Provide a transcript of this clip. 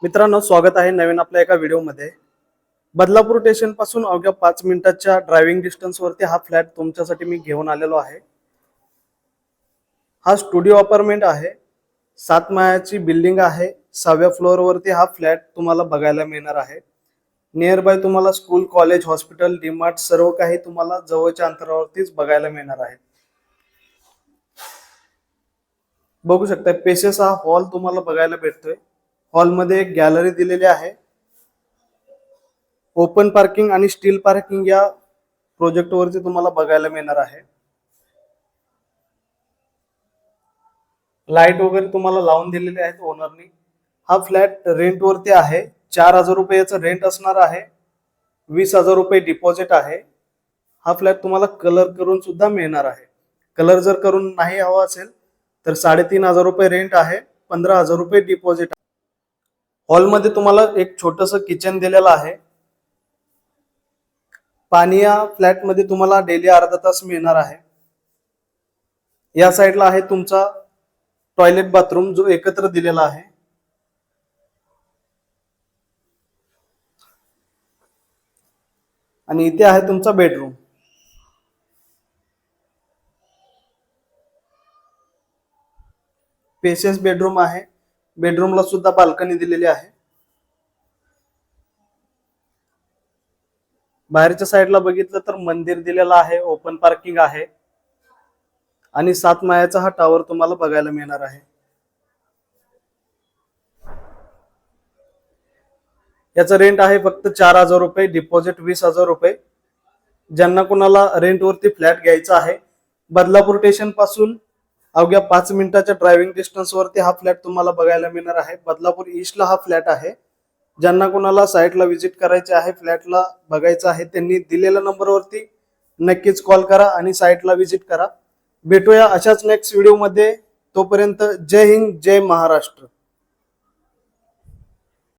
मित्रांनो, स्वागत आहे नवीन आपल्या एका व्हिडिओमध्ये। बदलापूर स्टेशन पासून अवघ्या 5 मिनिटाच्या ड्रायव्हिंग डिस्टन्स वरती हा फ्लॅट तुमच्यासाठी मी घेऊन आलेलो आहे। हा स्टुडिओ अपार्टमेंट आहे। 7 माळ्याची बिल्डिंग आहे। 6व्या फ्लोअर वरती हा फ्लॅट तुम्हाला बघायला मिळणार आहे। नियर बाय तुम्हाला स्कूल, कॉलेज, हॉस्पिटल, डीमार्ट सर्व काही तुम्हाला जवळच्या अंतरावरतीच बघायला मिळणार आहे। बघू शकता पेसेस हा हॉल तुम्हाला बघायला भेटतोय। हॉल मध्ये एक गॅलरी दिलेली आहे। ओपन पार्किंग आणि स्टील पार्किंग या प्रोजेक्ट वरती तुम्हाला बघायला मिळणार आहे। लाईट वगैरे तुम्हाला लावून दिलेले आहेत ओनरनी। हा फ्लॅट रेंट वरती आहे। 4000 रुपये याचं रेंट असणार आहे। 20000 रुपये डिपॉझिट आहे। हा फ्लॅट तुम्हाला कलर करून सुद्धा मिळणार आहे। कलर जर करून नाही हवा असेल तर 3500 रुपये रेंट आहे। 15000 रुपये डिपॉझिट। हॉल मध्ये तुम्हाला एक छोटंसं किचन दिलेलं आहे। पाणी या फ्लॅट मध्ये तुम्हाला डेली अर्धा तास मिळणार आहे। या साइडला आहे तुमचा टॉयलेट बाथरूम जो एकत्र दिलेला आहे। आणि इथे आहे तुमचा बेडरूम। स्पेशियस बेडरूम आहे। बेडरूमला सुद्धा बाल्कनी दिलेली आहे। बाहेरच्या साइडला बघितलं तर मंदिर दिलेलं आहे, ओपन पार्किंग आहे आणि 7 माळ्याचा हा टॉवर तुम्हाला बघायला मिळणार आहे। याचा रेंट आहे फक्त 4000 रुपये, डिपॉझिट 20000 रुपये। ज्यांना कोणाला रेंट वरती फ्लॅट घ्यायचा आहे, बदलापूर स्टेशन पासून अवघ्या 5 मिनिटाच्या ड्रायव्हिंग डिस्टन्स वरती हा फ्लॅट तुम्हाला बघायला मिळणार आहे। बदलापूर ईस्टला हा फ्लॅट आहे। ज्यांना कोणाला साइटला व्हिजिट करायचे आहे, फ्लॅटला बघायचं आहे, त्यांनी दिलेल्या नंबरवरती नक्कीच कॉल करा आणि साइटला व्हिजिट करा। भेटूया अशाच नेक्स्ट व्हिडिओ मध्ये। तोपर्यंत जय हिंद, जय महाराष्ट्र।